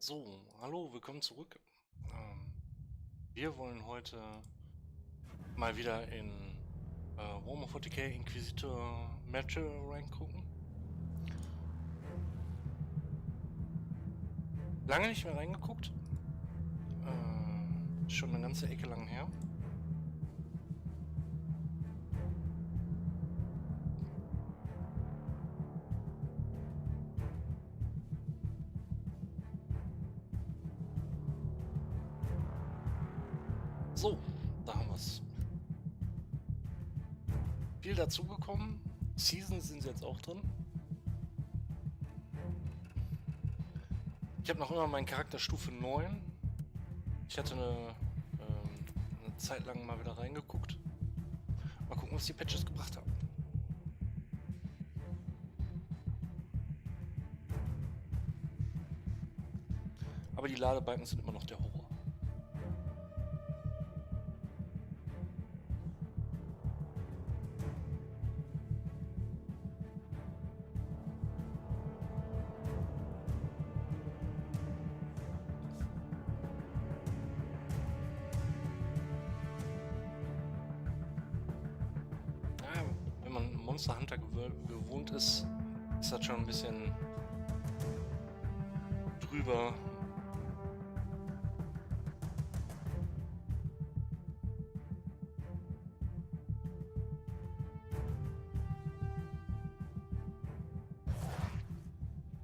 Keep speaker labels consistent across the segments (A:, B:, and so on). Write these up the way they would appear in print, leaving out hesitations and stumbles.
A: So, hallo, willkommen zurück. Wir wollen heute mal wieder in Warhammer 40k Inquisitor Match reingucken. Lange nicht mehr reingeguckt. Schon eine ganze Ecke lang her. So, da haben wir es. Viel dazugekommen. Seasons sind jetzt auch drin. Ich habe noch immer meinen Charakter Stufe 9. Ich hatte eine Zeit lang mal wieder reingeguckt. Mal gucken, was die Patches gebracht haben. Aber die Ladebalken sind immer noch der Horror. Wenn man Monster Hunter gewohnt ist, ist das schon ein bisschen drüber.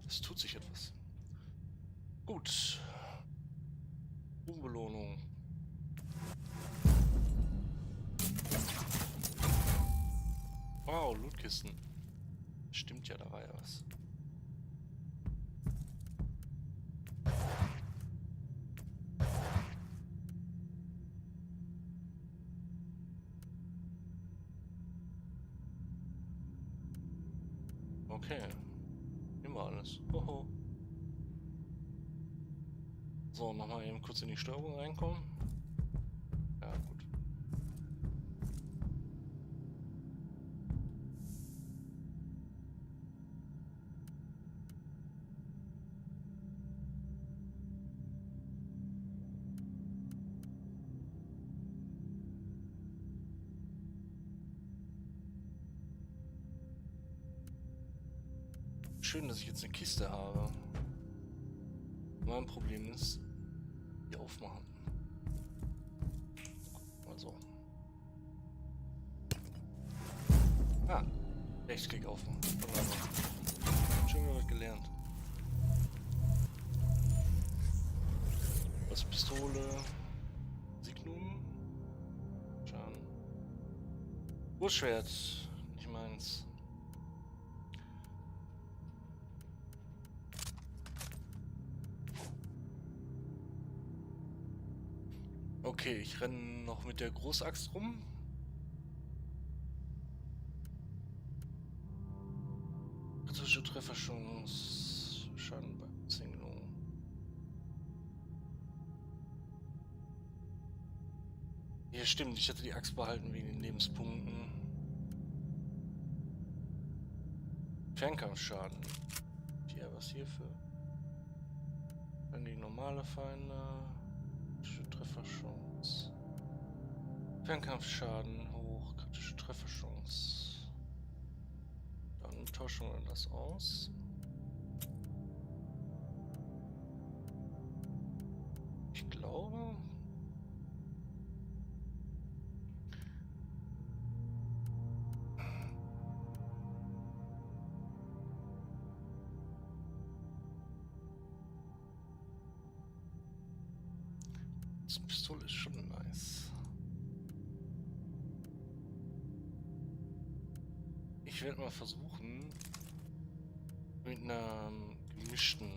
A: Es tut sich etwas. Gut. Belohnung. Wow, Lootkisten. Stimmt ja, da war ja was. Okay. Nehmen wir alles. Hoho. So, nochmal eben kurz in die Steuerung reinkommen. Ja, gut. Schön, dass ich jetzt eine Kiste habe. Mein Problem ist, die aufmachen. Also. Ah, Rechtsklick aufmachen. Wunderbar. Schön wieder was gelernt. Was Pistole. Signum. Schaden. Urschwert. Nicht meins. Okay, ich renne noch mit der Großaxt rum. Kritische Trefferchance, Schaden bei Singelung. Ja, stimmt, ich hatte die Axt behalten wegen den Lebenspunkten. Fernkampfschaden. Ja, was hierfür? Dann die normale Feinde. Kritische Trefferchance. Fernkampfschaden hoch, kritische Trefferchance. Dann tauschen wir das aus. Ich glaube. Das Pistole ist schon nice. Ich werde mal versuchen, mit einem gemischten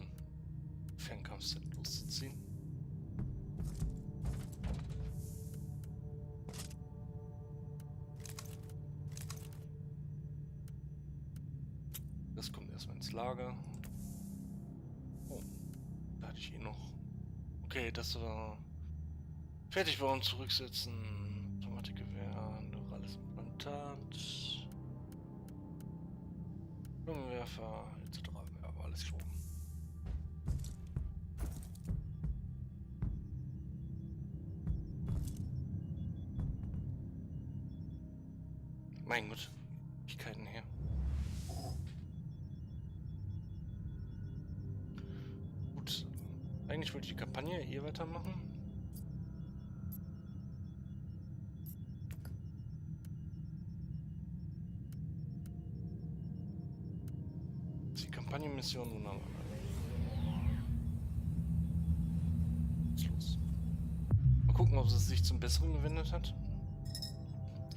A: Fernkampfset loszuziehen. Das kommt erstmal ins Lager. Oh, da hatte ich eh noch. Okay, das war fertig bauen, zurücksetzen. Automatikgewehr, neurales Implantat. Flammenwerfer, etc. Aber alles schon. Mein Gott, Fähigkeiten her. Gut. Eigentlich wollte ich die Kampagne eh weitermachen. Die Kampagnenmission wunderbar. Was ist los? Mal gucken, ob es sich zum Besseren gewendet hat.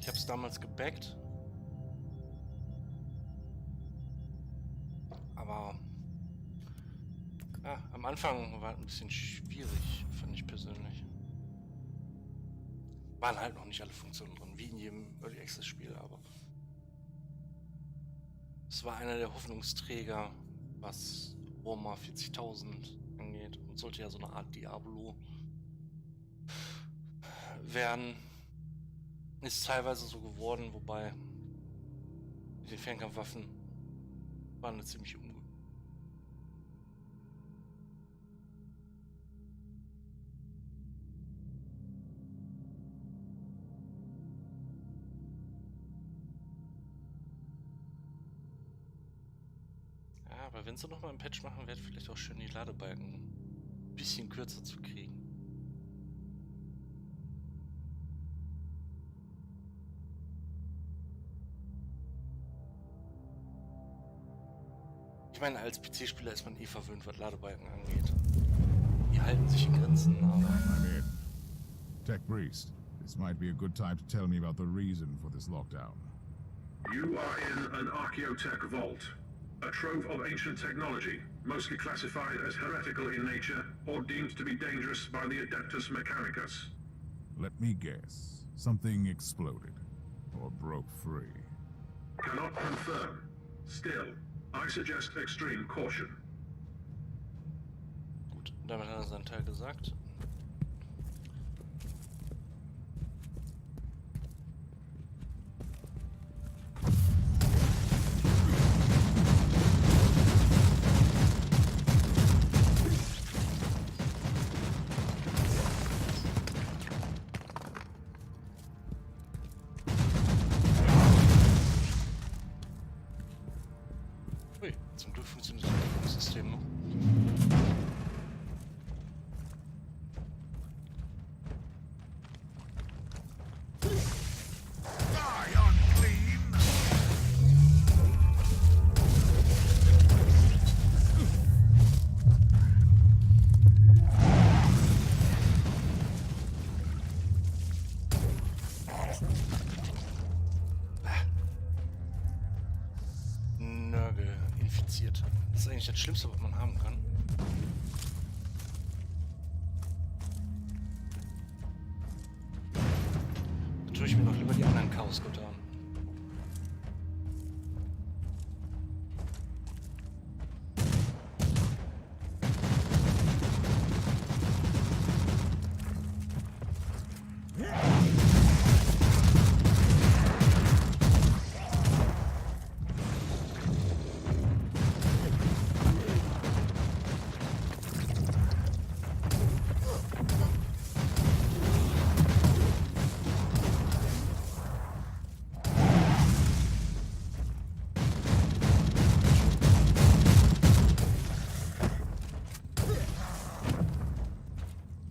A: Ich habe es damals gebackt. Aber ja, am Anfang war es ein bisschen schwierig, fand ich persönlich. Waren halt noch nicht alle Funktionen drin, wie in jedem Early Access Spiel, aber es war einer der Hoffnungsträger, was Warhammer 40.000 angeht und sollte ja so eine Art Diablo werden. Ist teilweise so geworden, wobei die Fernkampfwaffen waren eine ziemliche Umgebung. Ja, aber wenn sie noch mal einen Patch machen, wäre vielleicht auch schön, die Ladebalken ein bisschen kürzer zu kriegen. Ich meine, als PC-Spieler ist man eh verwöhnt, was Ladebalken angeht. Die halten sich in Grenzen, aber...
B: I'm in. Tech Priest, this might be a good time to tell me about the reason for this lockdown.
C: You are in an archaeotech vault. A trove of ancient technology, mostly classified as heretical in nature or deemed to be dangerous by the Adeptus Mechanicus.
B: Let me guess. Something exploded. Or broke free.
C: Cannot confirm. Still, I suggest extreme caution.
A: Gut, damit hat er seinen Teil gesagt. Ui, zum Glück funktioniert das System noch.
B: Die, unclean!
A: Nörgel infiziert. Das ist eigentlich das Schlimmste, was man haben kann. Da tue ich mir noch lieber die anderen Chaosgötter an.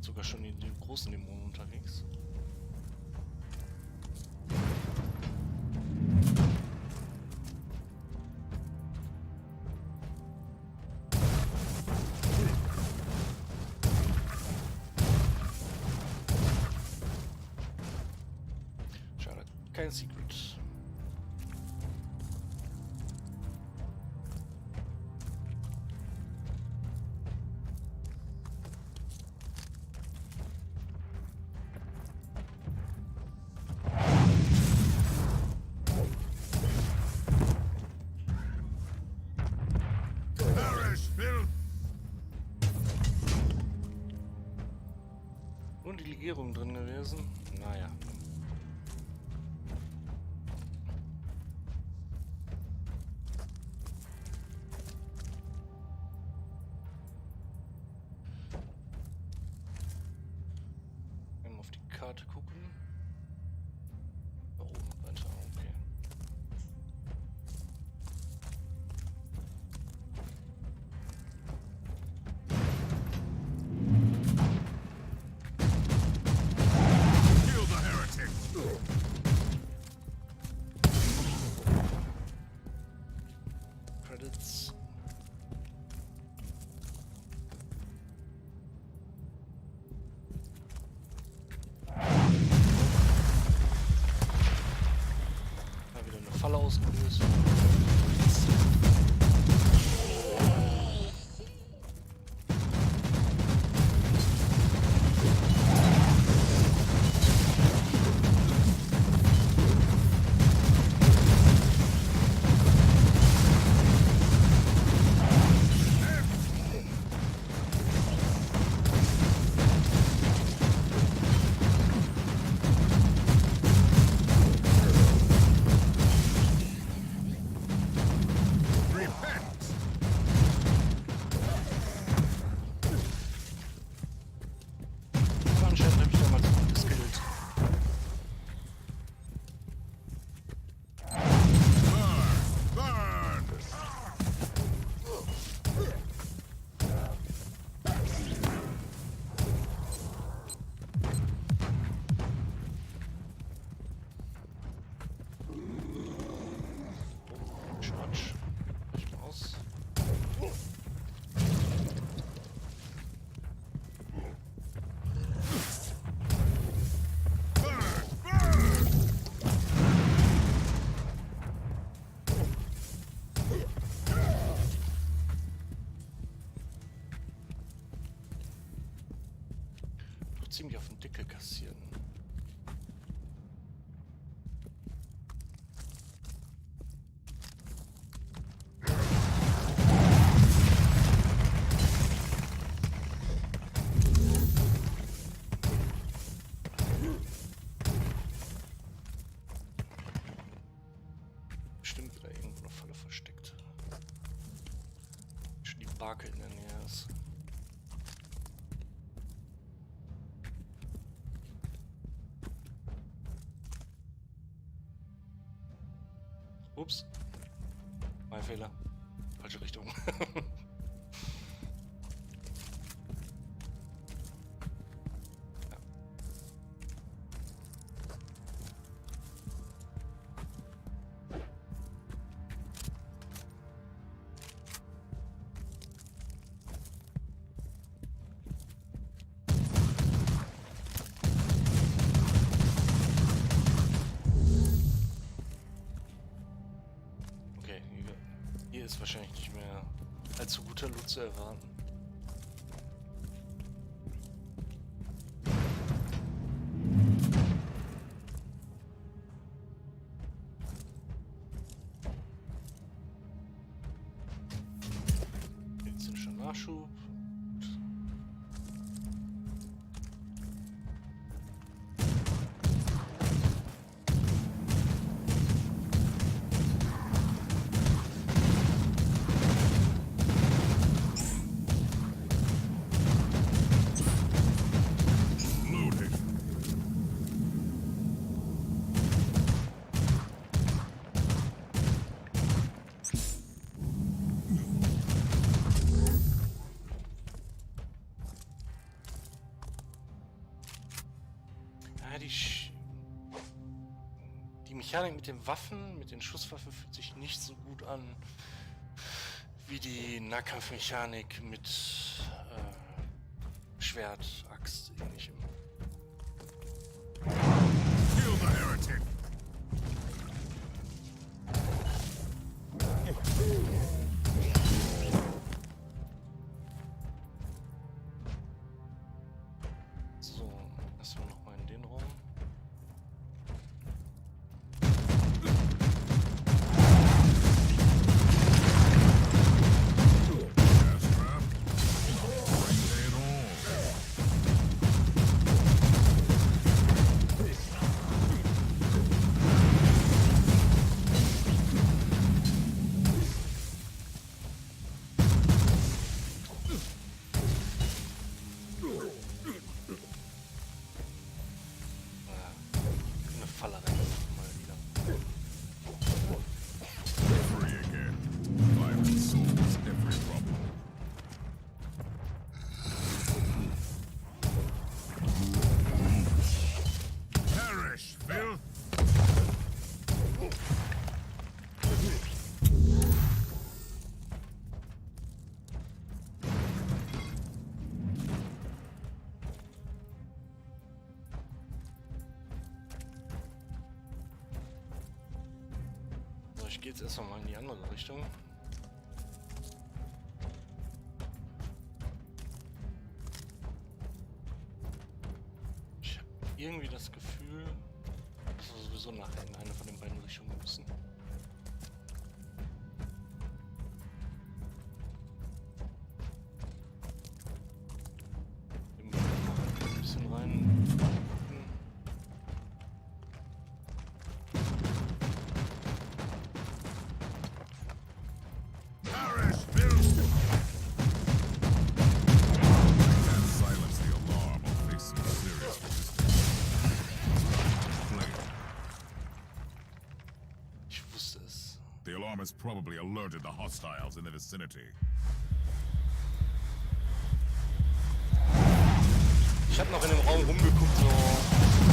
A: Sogar schon die großen Dämonen unterwegs. Schade, kein Secret.
B: Perish, filth!
A: Und die Legierung drin gewesen. Naja. Auf die Karte gucken. Da oben weiter, okay. Credits. Mal wieder eine Falle ausgelöst. Anscheinend habe ich damals gut geskillt. Charge. Ich mal aus. Ziemlich auf den Deckel kassieren. Bestimmt wieder irgendwo eine Falle versteckt. Schon die Barke in der Nähe ist. Ups. Mein Fehler. Falsche Richtung. Ja. Okay, hier ist wahrscheinlich nicht mehr allzu guter Loot zu erwarten. Medizinischer Nachschub. Die Mechanik mit den Waffen, mit den Schusswaffen fühlt sich nicht so gut an wie die Nahkampfmechanik mit Schwert, Axt, ähnlichem.
B: Kill the heretic!
A: So, lassen wir noch mal in den Raum. ich gehe jetzt erstmal mal in die andere Richtung. Ich habe irgendwie das Gefühl, dass wir sowieso nachher in eine von den beiden Richtungen müssen. Ein bisschen rein.
B: The alarm has probably alerted the hostiles in the vicinity.
A: Ich habe noch in dem Raum rumgeguckt, so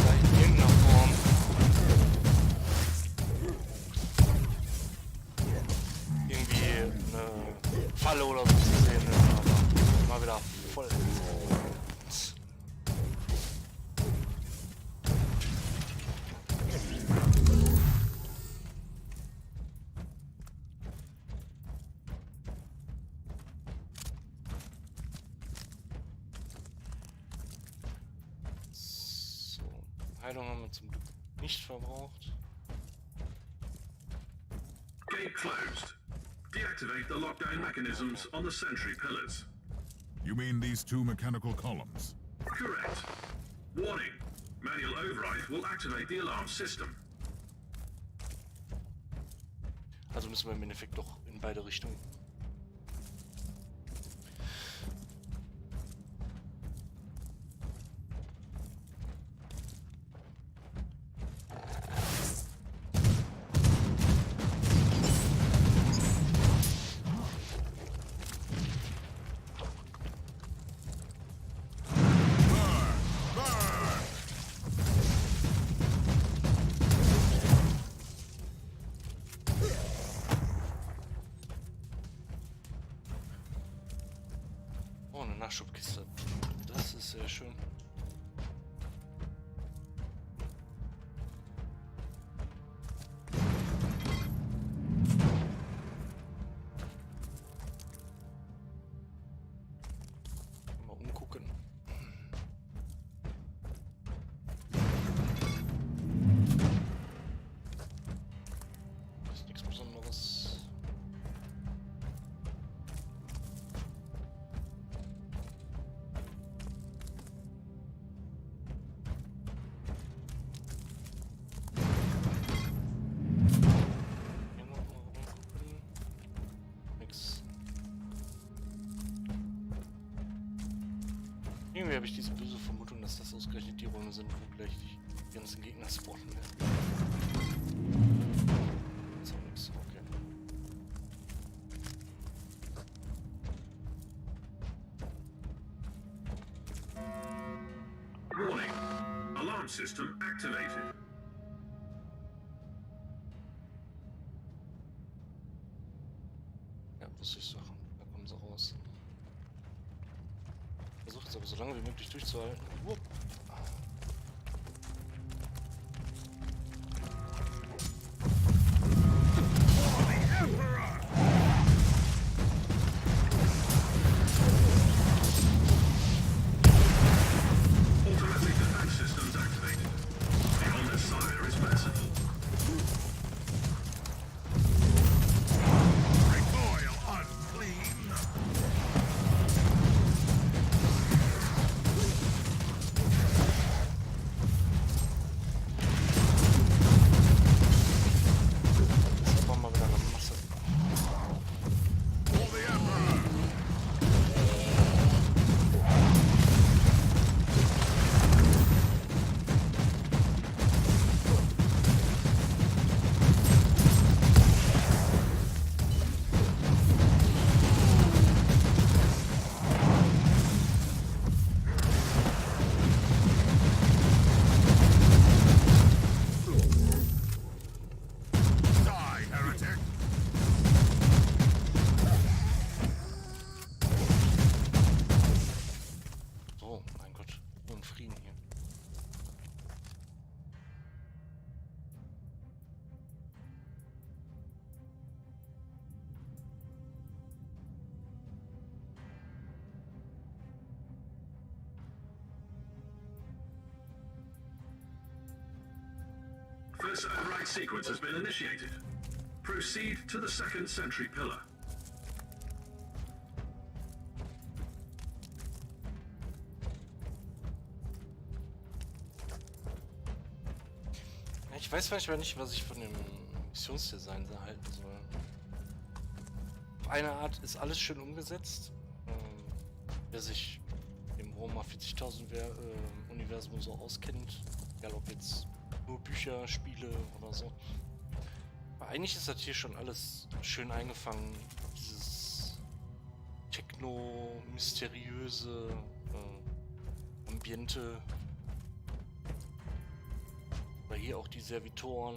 A: vielleicht in irgendeiner Form. Irgendwie eine Falle oder so zu sehen, ne? Aber mal wieder voll. Heilung haben wir zum Glück nicht verbraucht.
C: Gate closed. Deactivate the lockdown mechanisms on the sentry pillars.
B: You mean these two mechanical columns?
C: Correct. Warning. Manual override will activate the alarm system.
A: Also müssen wir im Endeffekt doch in beide Richtungen. Oh, eine Nachschubkiste. Das ist sehr schön. Mal umgucken. Das ist nichts Besonderes. Irgendwie habe ich diese böse Vermutung, dass das ausgerechnet die Räume sind, wo gleich die ganzen Gegner spawnen werden. Ist auch nichts, okay.
C: Warning. Alarm system activated.
A: Ja, wusste ich doch. Da kommen sie raus. Versucht es aber so lange wie möglich durchzuhalten. Wupp.
C: Automatic defense systems activated. The on sire is merciful.
B: Recoil unclean!
C: This override sequence has been initiated. Proceed to the second sentry pillar.
A: Ich weiß manchmal nicht, was ich von dem Missionsdesign halten soll. Auf eine Art ist alles schön umgesetzt. Wer sich im Warhammer 40.000 Universum so auskennt, egal ob jetzt nur Bücher, Spiele oder so. Aber eigentlich ist das hier schon alles schön eingefangen. Dieses techno-mysteriöse Ambiente. Oder hier auch die Servitoren.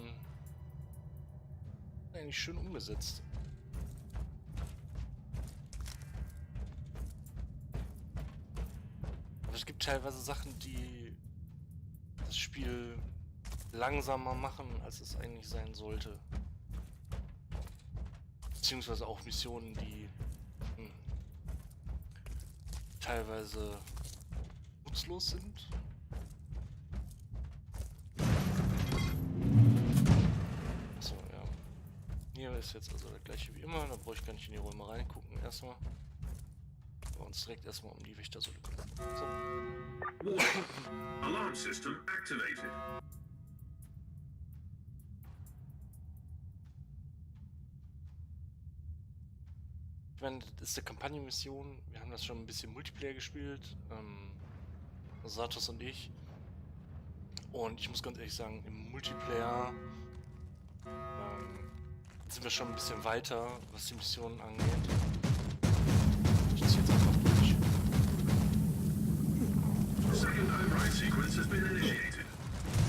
A: Eigentlich schön umgesetzt. Aber es gibt teilweise Sachen, die das Spiel langsamer machen, als es eigentlich sein sollte. Beziehungsweise auch Missionen, die teilweise nutzlos sind. Achso, ja. Hier ist jetzt also das gleiche wie immer, da brauche ich gar nicht in die Räume reingucken erstmal. Wir uns direkt erstmal um die Wächtersäule kümmern. So.
C: Alarm system activated.
A: Ich meine, das ist eine Kampagnenmission. Wir haben das schon ein bisschen Multiplayer gespielt. Satos und ich. Und ich muss ganz ehrlich sagen, im Multiplayer sind wir schon ein bisschen weiter, was die Missionen angeht. Ich ziehe jetzt einfach durch.
C: Second override sequence has been initiated.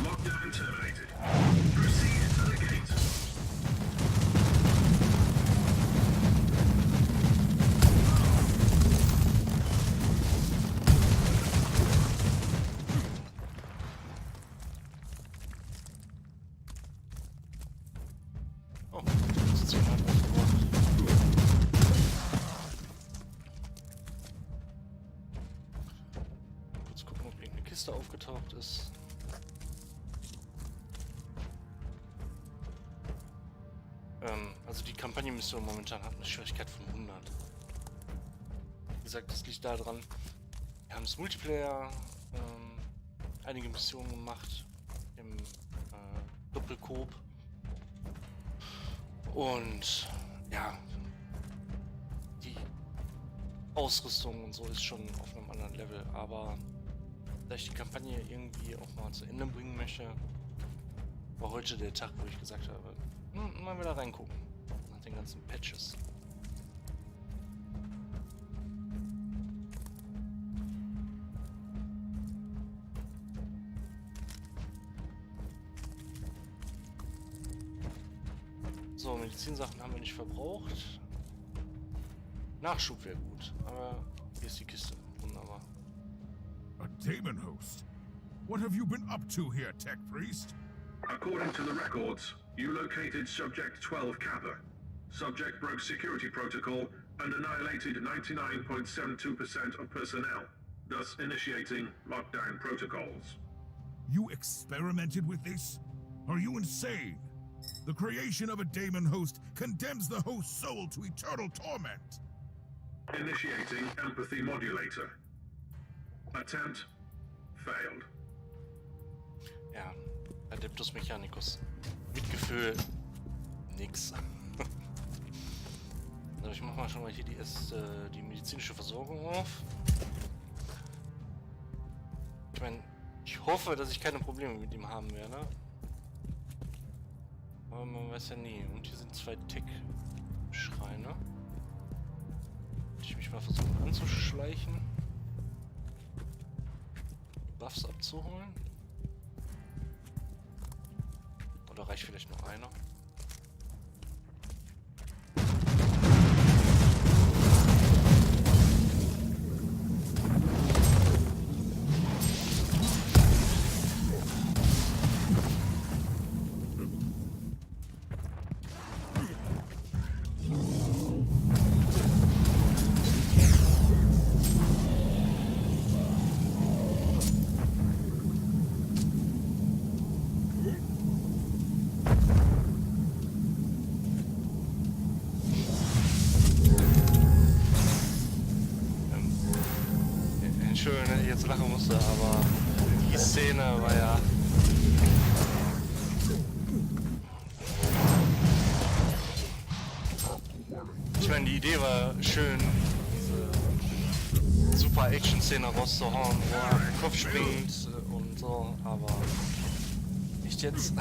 C: Lockdown terminated. Proceed to the gate.
A: Oh, das ist jemand aufgewacht. Kurz gucken, ob irgendeine Kiste aufgetaucht ist. Also die Kampagnenmission momentan hat eine Schwierigkeit von 100. Wie gesagt, das liegt daran, wir haben das Multiplayer einige Missionen gemacht im Doppelkoop. Und ja, die Ausrüstung und so ist schon auf einem anderen Level, aber da ich die Kampagne irgendwie auch mal zu Ende bringen möchte, war heute der Tag, wo ich gesagt habe, mal wieder reingucken, nach den ganzen Patches. So, Medizinsachen haben wir nicht verbraucht. Nachschub wäre gut, aber hier ist die Kiste. Wunderbar.
B: A demon host? What have you been up to here, Tech Priest?
C: According to the records, you located Subject 12 Kappa. Subject broke security protocol and annihilated 99.72% of personnel, thus initiating lockdown protocols.
B: You experimented with this? Are you insane? The creation of a daemon host condemns the host's soul to eternal torment.
C: Initiating empathy modulator. Attempt failed.
A: Ja, Adeptus Mechanicus. Mitgefühl. Nix. Also ich mach mal schon mal hier die medizinische Versorgung auf. Ich meine, ich hoffe, dass ich keine Probleme mit ihm haben werde. Aber man weiß ja nie. Und hier sind 2 Tech-Schreine. Ich mich mal versuchen anzuschleichen. Die Buffs abzuholen. Oder reicht vielleicht noch einer? jetzt lachen musste, aber die Szene war ja... Ich meine, die Idee war schön, diese super Action-Szene rauszuhauen, wo er auf den Kopf springt und so, aber nicht jetzt.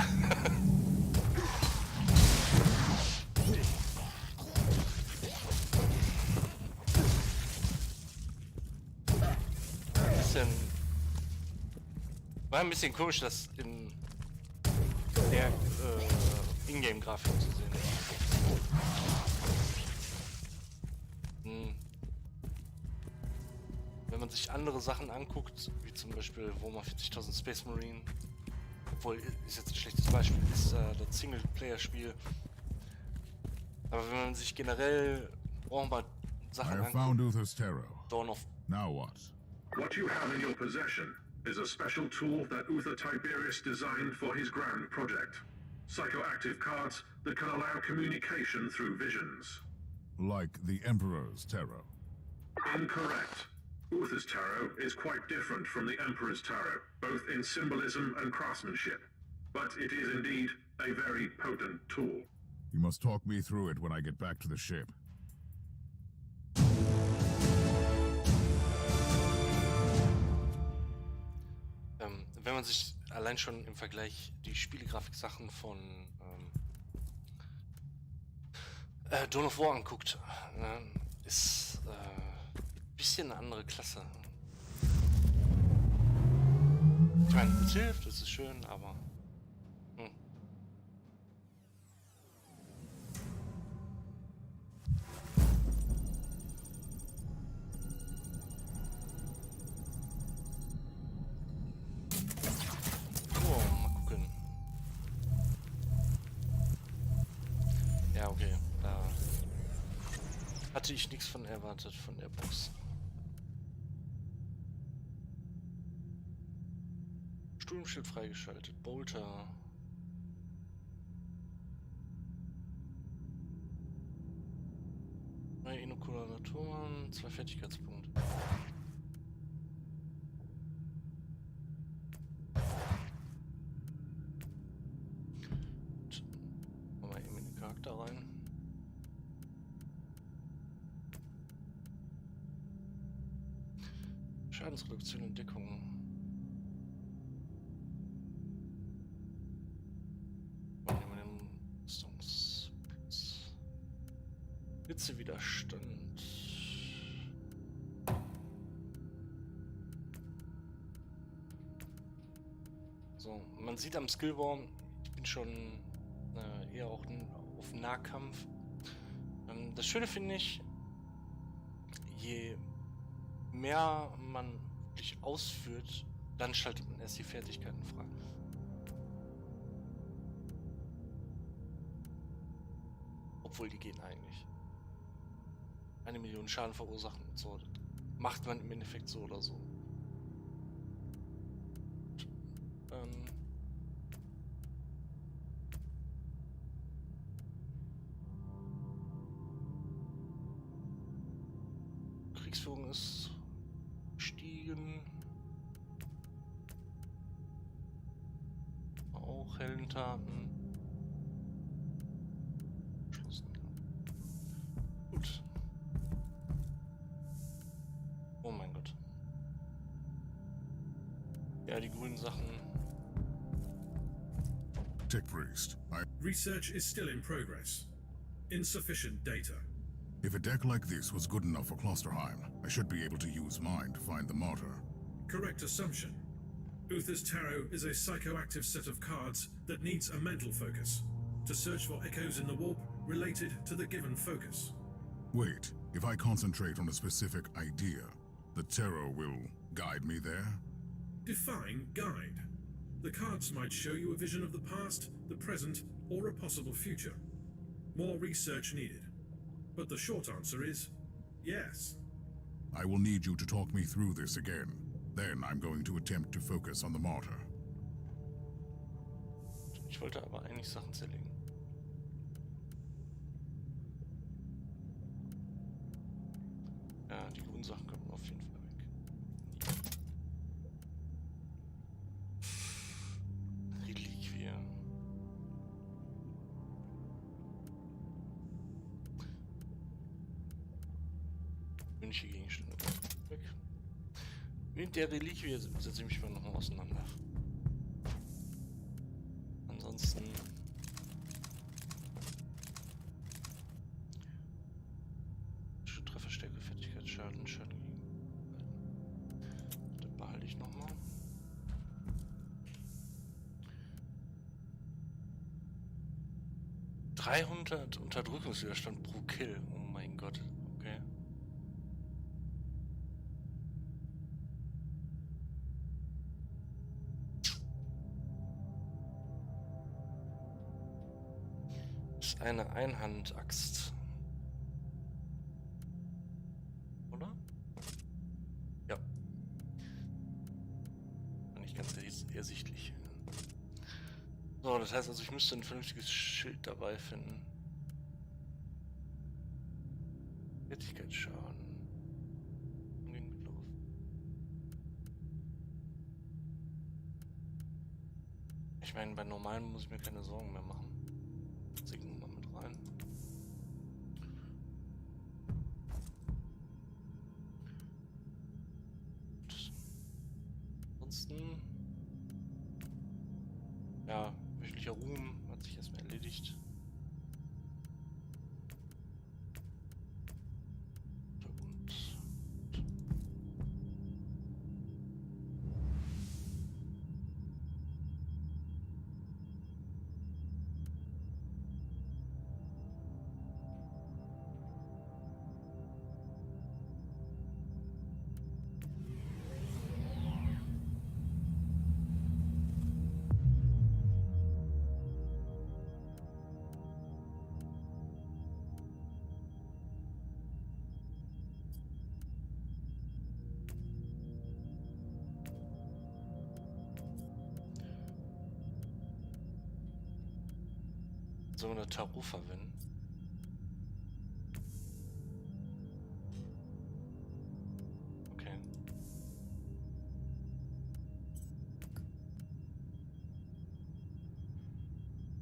A: War ein bisschen komisch, das in der Ingame-Grafik zu sehen. Wenn man sich andere Sachen anguckt, wie zum Beispiel Warhammer 40.000 Space Marine, obwohl, ist jetzt ein schlechtes Beispiel, ist das Singleplayer-Spiel. Aber wenn man sich generell Warhammer Sachen anguckt, Dawn of...
B: Now what?
C: What you have in your possession is a special tool that Uther Tiberius designed for his grand project. Psychoactive cards that can allow communication through visions.
B: Like the Emperor's Tarot.
C: Incorrect. Uther's tarot is quite different from the Emperor's tarot, both in symbolism and craftsmanship. But it is indeed a very potent tool.
B: You must talk me through it when I get back to the ship.
A: Wenn man sich allein schon im Vergleich die Spielegrafik-Sachen von Dawn of War anguckt, ne, ist ein bisschen eine andere Klasse. Ich meine, es hilft, es ist schön, aber... Okay, da hatte ich nichts von erwartet von der Box. Sturmschild freigeschaltet, Bolter. Neue Inokulatoren, 2 Fertigkeitspunkte. Da rein. Schadensreduktion und Deckung. Nehmen wir den Rüstungspilz. Hitzewiderstand. So, man sieht am Skillbaum, ich bin schon eher auch auf Nahkampf. Das Schöne finde ich, je mehr man wirklich ausführt, dann schaltet man erst die Fertigkeiten frei. Obwohl die gehen eigentlich. 1 Million Schaden verursachen und so. Das macht man im Endeffekt so oder so. Kriegsführung ist gestiegen. Auch Heldentaten. Gut. Oh mein Gott. Ja, die grünen Sachen.
B: Tech Priest,
C: Research is still in progress. Insufficient data.
B: If a deck like this was good enough for Klosterheim, I should be able to use mine to find the martyr.
C: Correct assumption. Uther's Tarot is a psychoactive set of cards that needs a mental focus to search for echoes in the warp related to the given focus.
B: Wait, if I concentrate on a specific idea, the tarot will guide me there?
C: Define guide. The cards might show you a vision of the past, the present, or a possible future. More research needed. But the short answer is yes.
B: I will need you to talk me through this again. Then I'm going to attempt to focus on the martyr.
A: Ich wollte aber eigentlich Sachen zerlegen. Ja, die grünen Sachen kommen auf jeden Fall weg. Münche Gegenstände. Weg. Mit der Reliquie setze ich mich mal nochmal auseinander. Ansonsten. Trefferstärke, Fertigkeitsschaden, Schaden gegen. Das behalte ich nochmal. $300 Unterdrückungswiderstand pro Kill. Oh mein Gott. Okay. Ist eine Einhandaxt. Oder? Ja. Nicht ganz ersichtlich. So, das heißt also, ich müsste ein vernünftiges Schild dabei finden. Fertigkeitsschaden. Umgehen mit Luft. Ich meine, bei normalen muss ich mir keine Sorgen mehr machen. Signen wir mal mit rein. Ansonsten. Ja, wöchentlicher Ruhm hat sich erstmal erledigt. So eine Tarot verwenden. Okay.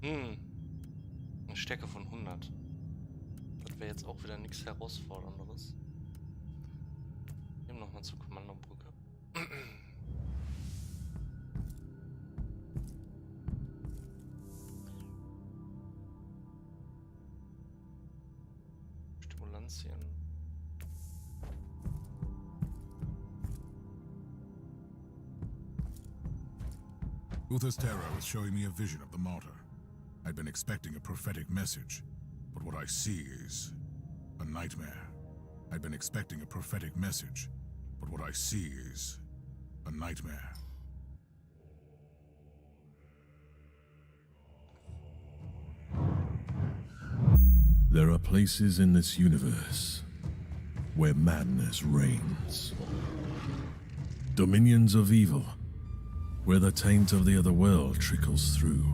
A: Eine Stärke von 100. Das wäre jetzt auch wieder nichts Herausfordernderes. Nehmen nochmal zur Kommandobrücke.
B: Uther's terror was showing me a vision of the martyr. I'd been expecting a prophetic message, but what I see is a nightmare. I'd been expecting a prophetic message, but what I see is a nightmare.
D: There are places in this universe where madness reigns. Dominions of evil, where the taint of the other world trickles through.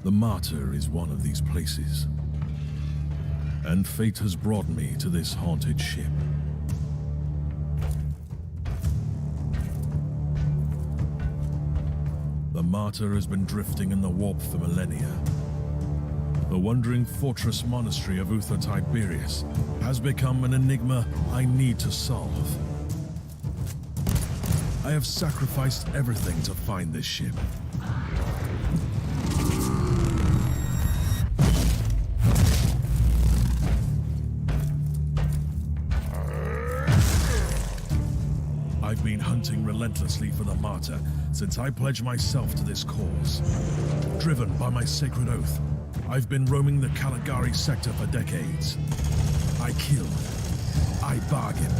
D: The Martyr is one of these places, and fate has brought me to this haunted ship. The Martyr has been drifting in the warp for millennia. The wandering fortress monastery of Uther Tiberius has become an enigma I need to solve. I have sacrificed everything to find this ship. I've been hunting relentlessly for the Martyr since I pledged myself to this cause. Driven by my sacred oath, I've been roaming the Caligari sector for decades. I killed. I bargained.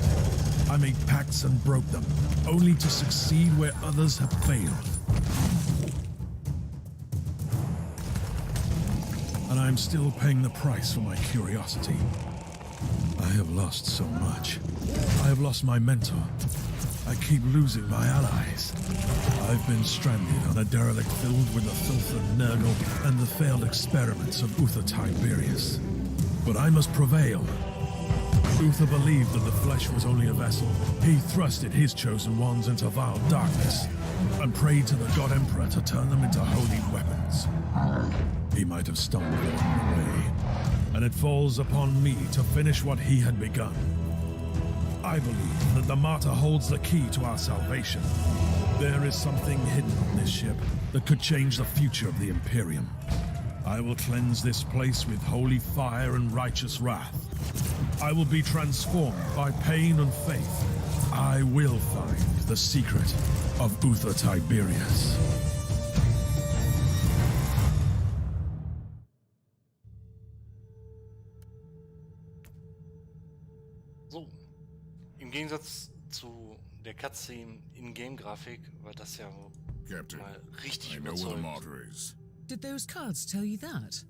D: I made pacts and broke them, only to succeed where others have failed. And I'm still paying the price for my curiosity. I have lost so much. I have lost my mentor. I keep losing my allies. I've been stranded on a derelict filled with the filth of Nurgle and the failed experiments of Uther Tiberius. But I must prevail. Uther believed that the flesh was only a vessel. He thrusted his chosen ones into vile darkness and prayed to the God Emperor to turn them into holy weapons. He might have stumbled along the way, and it falls upon me to finish what he had begun. I believe that the Martyr holds the key to our salvation. There is something hidden on this ship that could change the future of the Imperium. I will cleanse this place with holy fire and righteous wrath. I will be transformed by pain and faith. I will find the secret of Uther Tiberius.
A: So, im Gegensatz zu der Cutscene in-Game-Grafik war das ja
B: Captain,
A: mal richtig
B: I know where the
A: überzeugend.
B: martyr is.
E: Did those cards tell you that?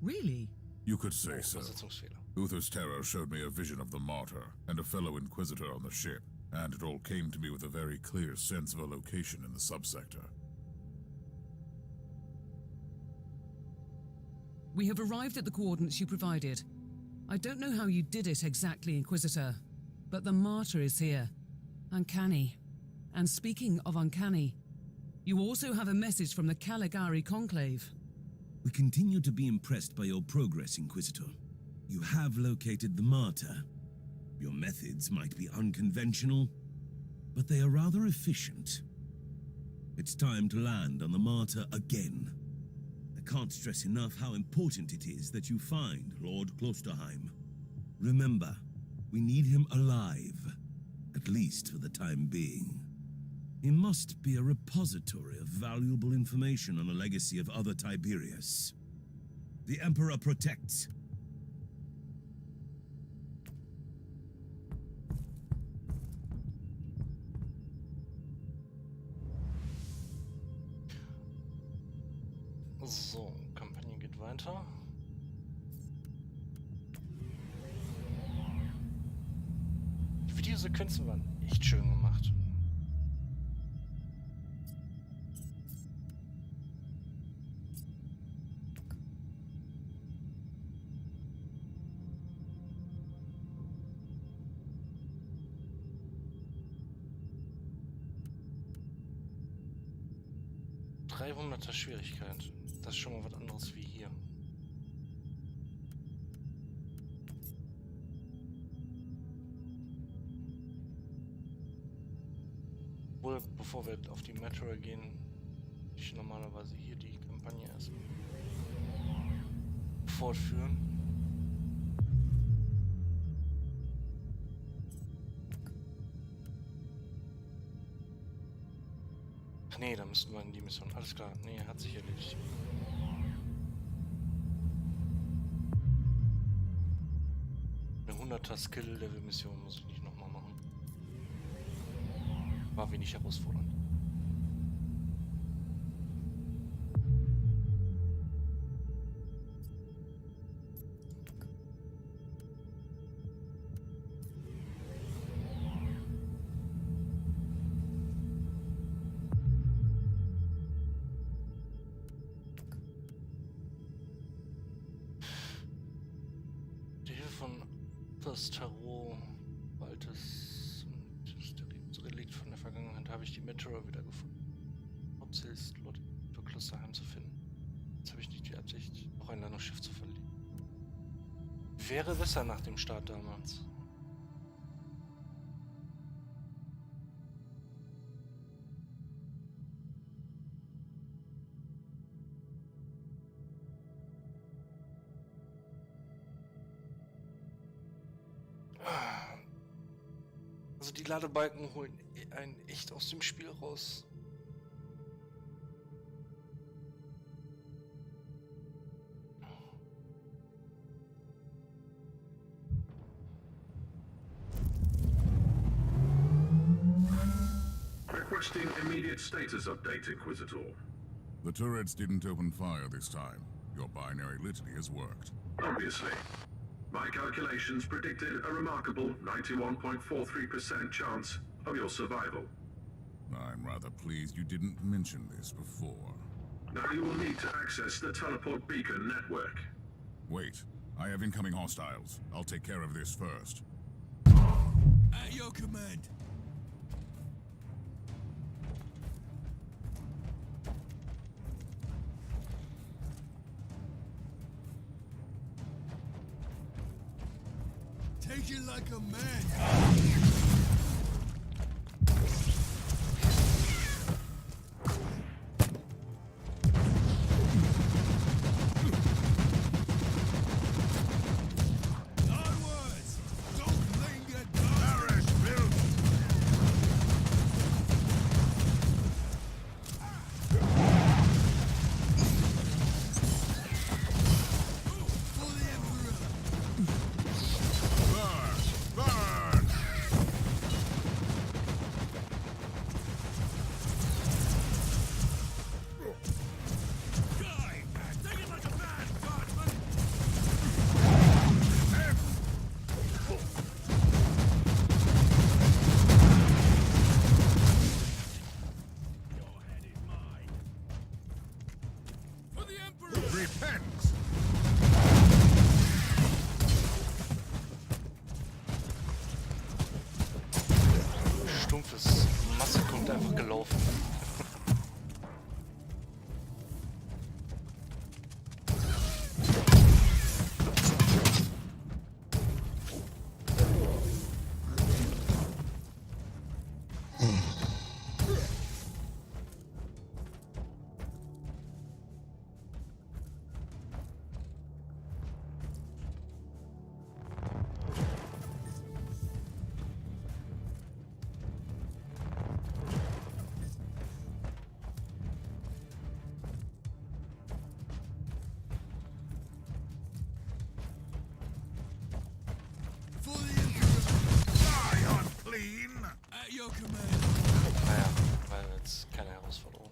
E: Really?
B: You could say so.
A: Übersetzungsfehler.
B: Uther's terror showed me a vision of the martyr and a fellow Inquisitor on the ship, and it all came to me with a very clear sense of a location in the subsector.
E: We have arrived at the coordinates you provided. I don't know how you did it exactly, Inquisitor, but the Martyr is here. Uncanny. And speaking of uncanny, you also have a message from the Caligari Conclave.
F: We continue to be impressed by your progress, Inquisitor. You have located the Martyr. Your methods might be unconventional, but they are rather efficient. It's time to land on the Martyr again. I can't stress enough how important it is that you find Lord Klosterheim. Remember, we need him alive, at least for the time being. He must be a repository of valuable information on a legacy of other Tiberius. The Emperor protects.
A: So, Kampagne geht weiter. Die Videosequenzen waren echt schön gemacht. er Schwierigkeit. Das ist schon mal was anderes wie hier. Obwohl, bevor wir auf die Metro gehen, ich normalerweise hier die Kampagne erst fortführen. Ach nee, da müssten wir in die Mission. Alles klar, nee, hat sich erledigt. Eine 100er Skill-Level-Mission muss ich nicht nochmal machen. War wenig herausfordernd. Das Tarot, altes Relikt von der Vergangenheit, habe ich die Metro wiedergefunden. Hauptziel Lord Klosterheim zu finden. Jetzt habe ich nicht die Absicht, auch ein Landungsschiff zu verlieren. Wäre besser nach dem Start damals. Also die Ladebalken holen einen echt aus dem Spiel raus.
C: Requesting immediate status update, Inquisitor.
B: The turrets didn't open fire this time. Your binary litany has worked.
C: Obviously. My calculations predicted a remarkable 91.43% chance of your survival.
B: I'm rather pleased you didn't mention this before.
C: Now you will need to access the teleport beacon network.
B: Wait, I have incoming hostiles. I'll take care of this first.
F: At your command.
D: Take it like a man.
A: Stumpfes Masse kommt einfach gelaufen. Naja, weil jetzt keine Herausforderung.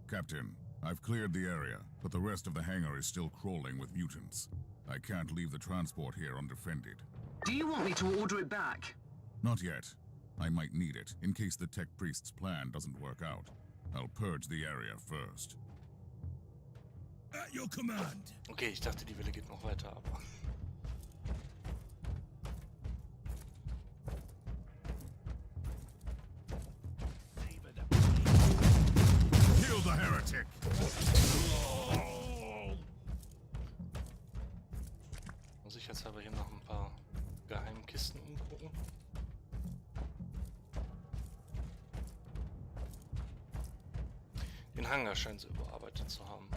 B: Captain, I've cleared the area, but the rest of the hangar is still crawling with mutants. I can't leave the transport here undefended.
G: Do you want me to order it back?
B: Not yet. I might need it, in case the Tech Priest's plan doesn't work out. I'll purge the area first.
D: At your command.
A: Okay, ich dachte, die Welle geht noch weiter, aber...
B: Kill the heretic!
A: Muss ich jetzt aber hier noch ein paar Geheimkisten umgucken? Den Hangar scheint sie überarbeitet zu haben.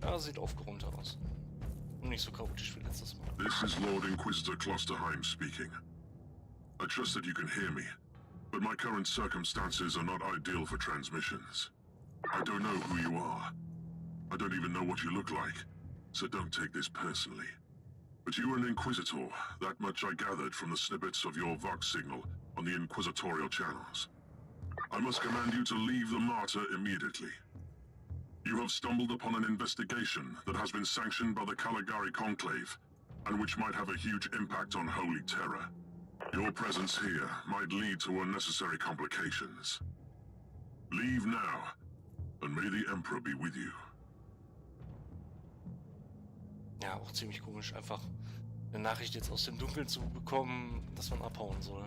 A: Ja, sieht aufgeräumt aus. Und nicht so chaotisch wie letztes Mal.
C: This is Lord Inquisitor Klosterheim speaking. I trust that you can hear me, but my current circumstances are not ideal for transmissions. I don't know who you are. I don't even know what you look like, so don't take this personally. But you are an Inquisitor, that much I gathered from the snippets of your Vox signal on the Inquisitorial channels. I must command you to leave the Martyr immediately. You have stumbled upon an investigation that has been sanctioned by the Caligari Conclave, and which might have a huge impact on Holy Terror. Your presence here might lead to unnecessary complications. Leave now, and may the Emperor be with you.
A: Ja, auch ziemlich komisch, einfach eine Nachricht jetzt aus dem Dunkeln zu bekommen, dass man abhauen soll.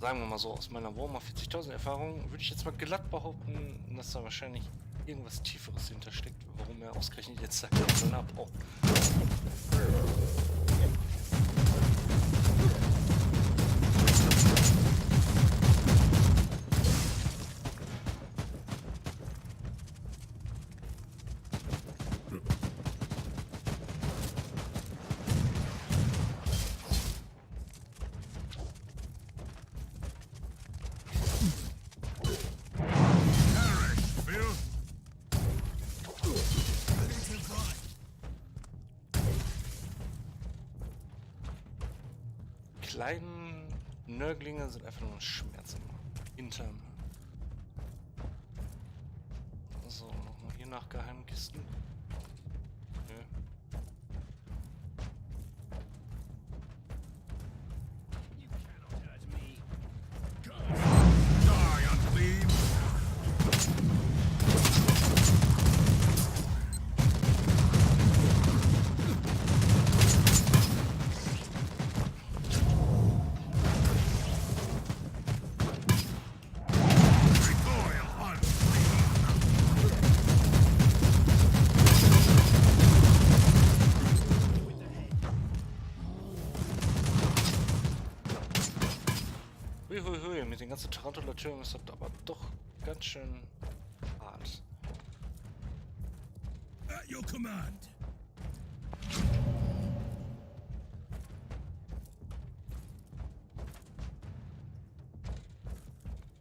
A: Sagen wir mal so, aus meiner Warhammer 40.000 Erfahrung würde ich jetzt mal glatt behaupten, dass da wahrscheinlich irgendwas Tieferes hintersteckt, warum er ausgerechnet jetzt sagt, er soll abhauen. Kleinen Nörglinge sind einfach nur ein Schmerz im Hintern. So, nochmal hier nach Geheimkisten. Nö. Hui, mit den ganzen Tarantula-Türmen ist das aber doch ganz schön hart.
F: At your command.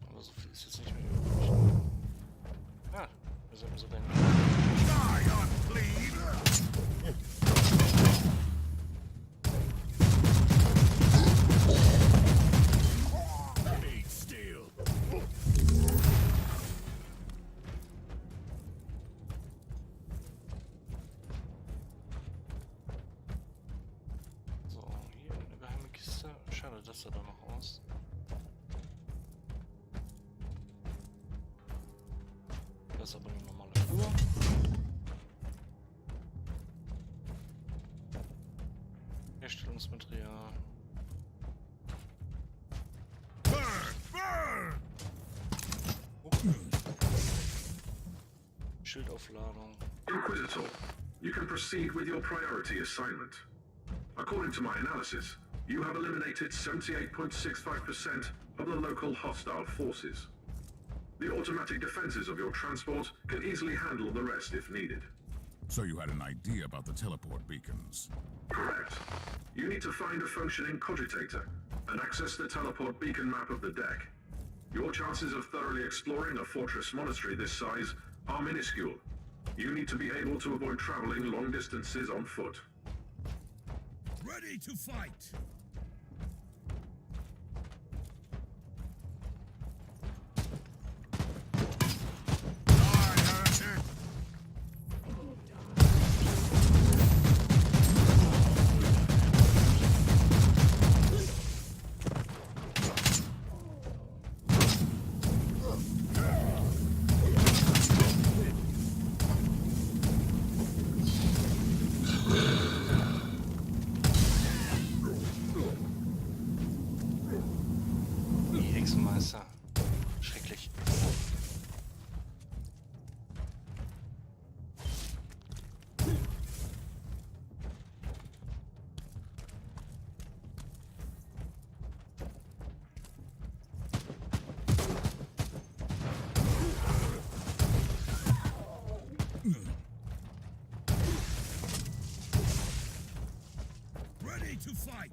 A: Aber so viel ist jetzt nicht mehr übrig. Ah, wir sollten sogar nicht. Schade, dass er da noch aus. Das ist aber eine normale Flur. Herstellungsmaterial. Oh. Schildaufladung.
C: Inquisitor, you can proceed with your priority assignment. According to my analysis, you have eliminated 78.65% of the local hostile forces. The automatic defenses of your transport can easily handle the rest if needed.
B: So you had an idea about the teleport beacons.
C: Correct. You need to find a functioning cogitator and access the teleport beacon map of the deck. Your chances of thoroughly exploring a fortress monastery this size are minuscule. You need to be able to avoid traveling long distances on foot.
F: Ready to fight!
A: Hexenmeister. Schrecklich.
F: Ready to fight!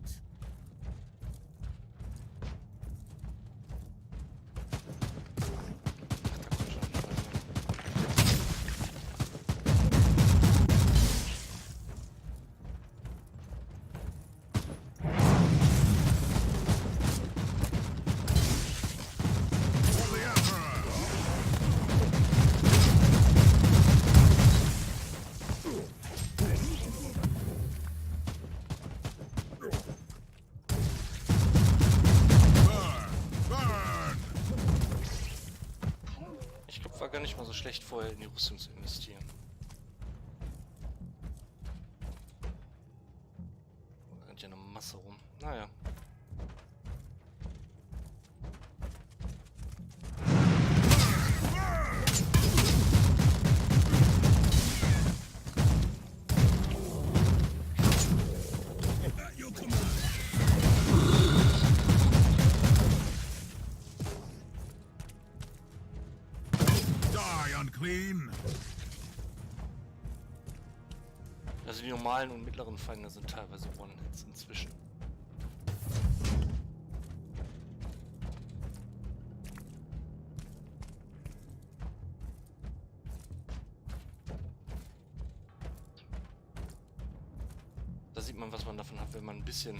A: Ich glaube, war gar nicht mal so schlecht, vorher in die Rüstung zu investieren. Da rennt ja eine Masse rum. Naja.
F: At your command!
B: Die, unclean!
A: Also die normalen und mittleren Feinde sind teilweise One-Hits inzwischen. Da sieht man, was man davon hat, wenn man ein bisschen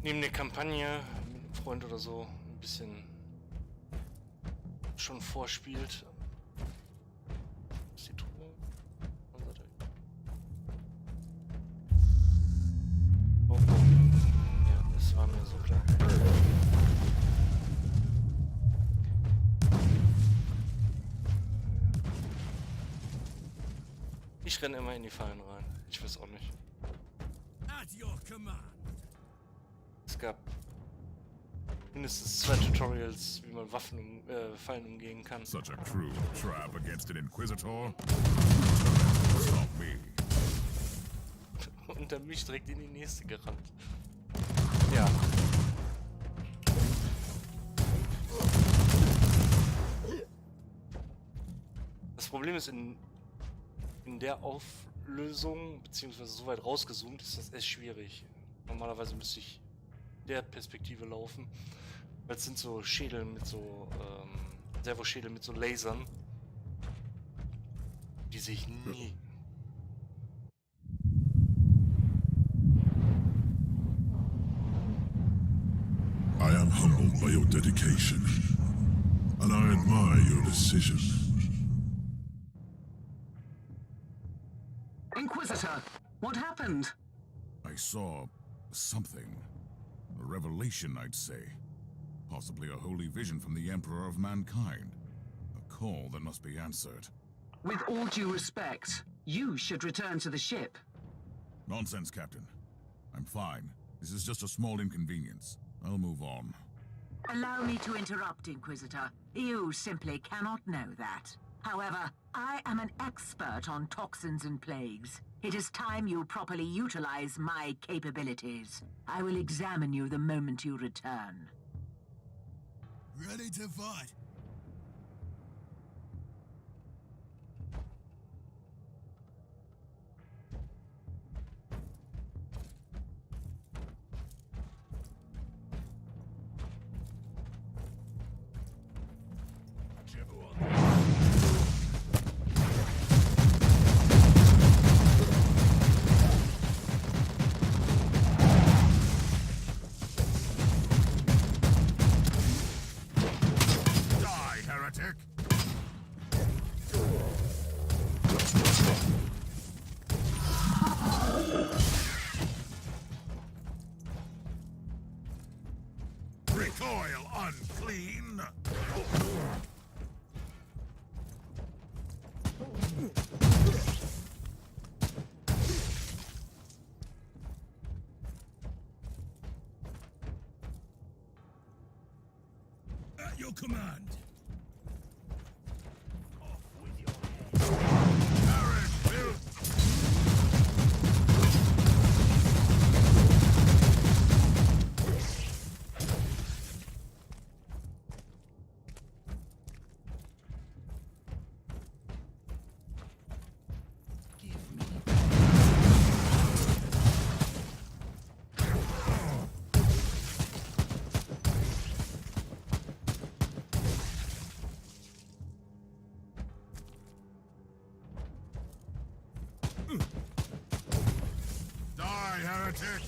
A: neben der Kampagne mit einem Freund oder so ein bisschen schon vorspielt. Ist die Truhe? Oh, oh. Ja, das war mir so klar. Ich renne immer in die Fallen rein. Ich weiß auch nicht.
F: At your command!
A: Es gab mindestens 2 Tutorials, wie man Fallen umgehen kann.
B: Such a cruel trap against an Inquisitor. Stop me.
A: Und dann mich direkt in die nächste gerannt. Ja. Das Problem ist, in der Auflösung, beziehungsweise so weit rausgezoomt, ist das echt schwierig. Normalerweise müsste ich der Perspektive laufen, weil es sind so Schädel mit so, Servoschädel mit so Lasern. Die sehe ich nie.
B: I am humbled by your dedication, and I admire your decision.
G: Inquisitor, what happened?
B: I saw something. A revelation, I'd say. Possibly a holy vision from the Emperor of Mankind. A call that must be answered.
G: With all due respect, you should return to the ship.
B: Nonsense, Captain. I'm fine. This is just a small inconvenience. I'll move on.
H: Allow me to interrupt, Inquisitor. You simply cannot know that. However, I am an expert on toxins and plagues. It is time you properly utilize my capabilities. I will examine you the moment you return.
F: Ready to fight!
B: Die, heretic! Recoil, unclean!
F: your command.
B: Die, heretic!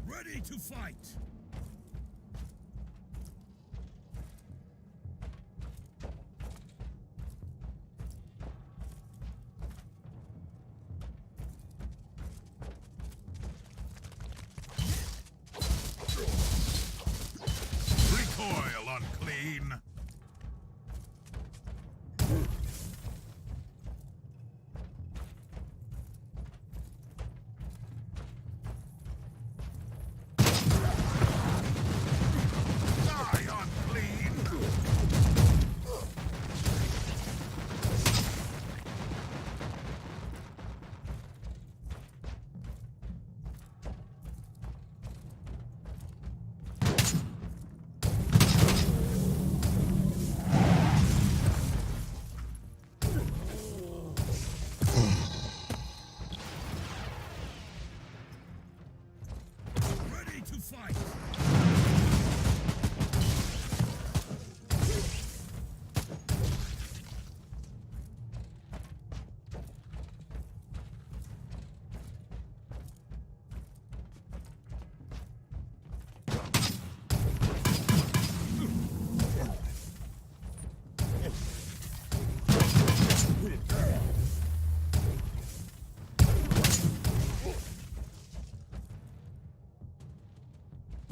F: Ready to fight!
B: Recoil, unclean! Die, unclean!
F: Ready to fight!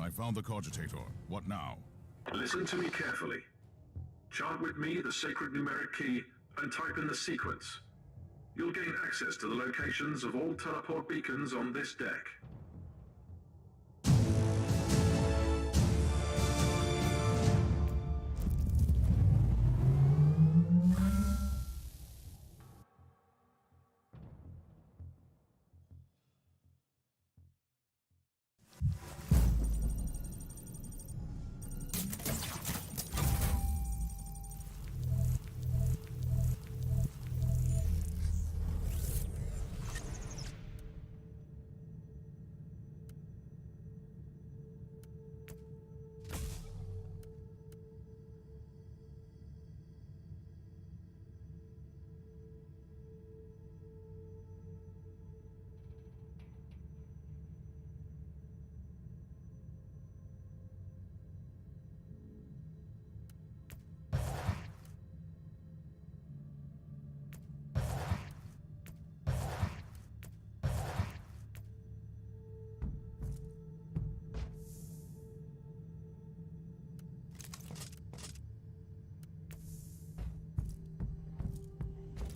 B: I found the cogitator. What now?
C: Listen to me carefully. Chant with me the sacred numeric key and type in the sequence. You'll gain access to the locations of all teleport beacons on this deck.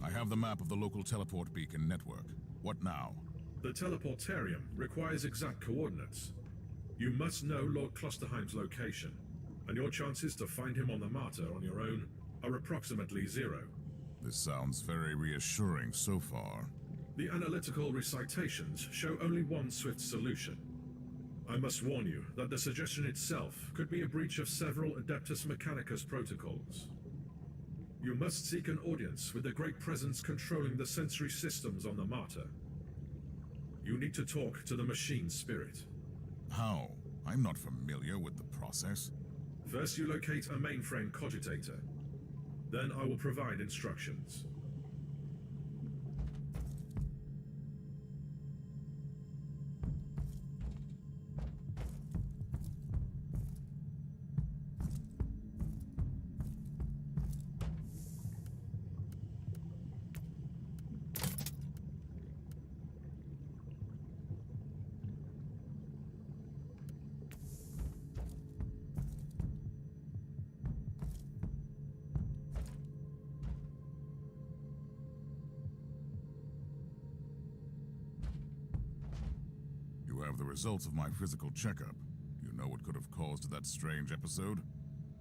B: I have the map of the local teleport beacon network. What now?
C: The teleportarium requires exact coordinates. You must know Lord Klosterheim's location, and your chances to find him on the Martyr on your own are approximately 0.
B: This sounds very reassuring so far.
C: The analytical recitations show only one swift solution. I must warn you that the suggestion itself could be a breach of several Adeptus Mechanicus protocols. You must seek an audience with the Great Presence controlling the sensory systems on the Martyr. You need to talk to the machine spirit.
B: How? I'm not familiar with the process.
C: First you locate a mainframe cogitator. Then I will provide instructions.
B: have the results of my physical checkup. Do you know what could have caused that strange episode?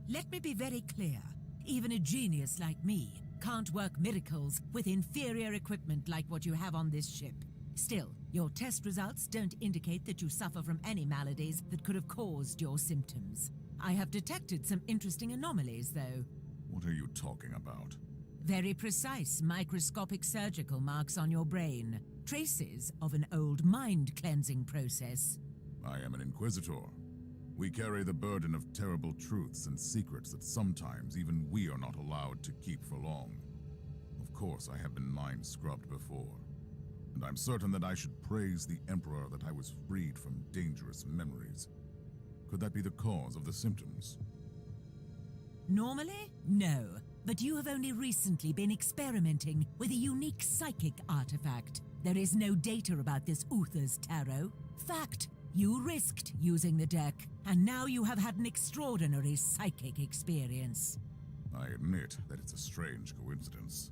I: Let me be very clear. Even a genius like me can't work miracles with inferior equipment like what you have on this ship. Still, your test results don't indicate that you suffer from any maladies that could have caused your symptoms. I have detected some interesting anomalies, though.
B: What are you talking about?
I: Very precise microscopic surgical marks on your brain. Traces of an old mind-cleansing process.
B: I am an Inquisitor. We carry the burden of terrible truths and secrets that sometimes even we are not allowed to keep for long. Of course, I have been mind-scrubbed before. And I'm certain that I should praise the Emperor that I was freed from dangerous memories. Could that be the cause of the symptoms?
I: Normally, no. But you have only recently been experimenting with a unique psychic artifact. There is no data about this Uther's tarot. Fact, you risked using the deck, and now you have had an extraordinary psychic experience.
B: I admit that it's a strange coincidence.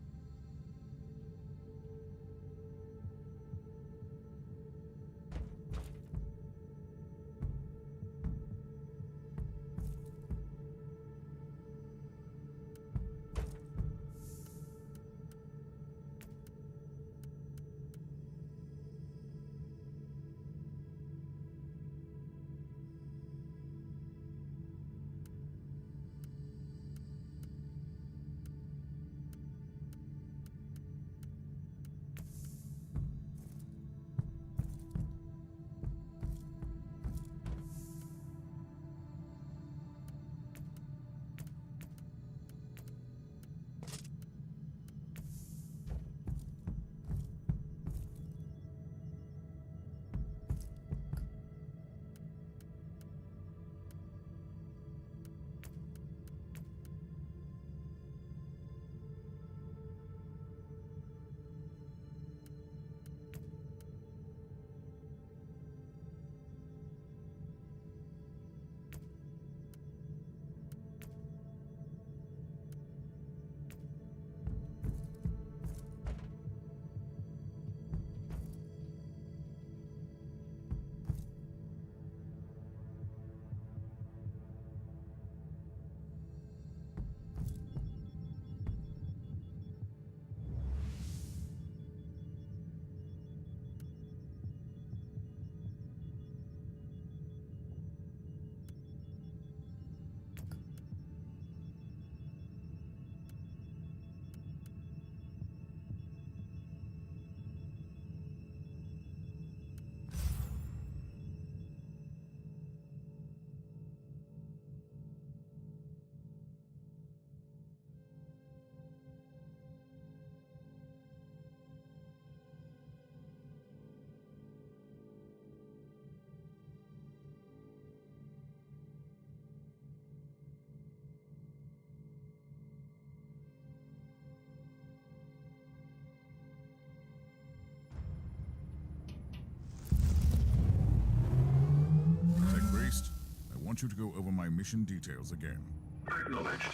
B: I want you to go over my mission details again.
C: Acknowledged.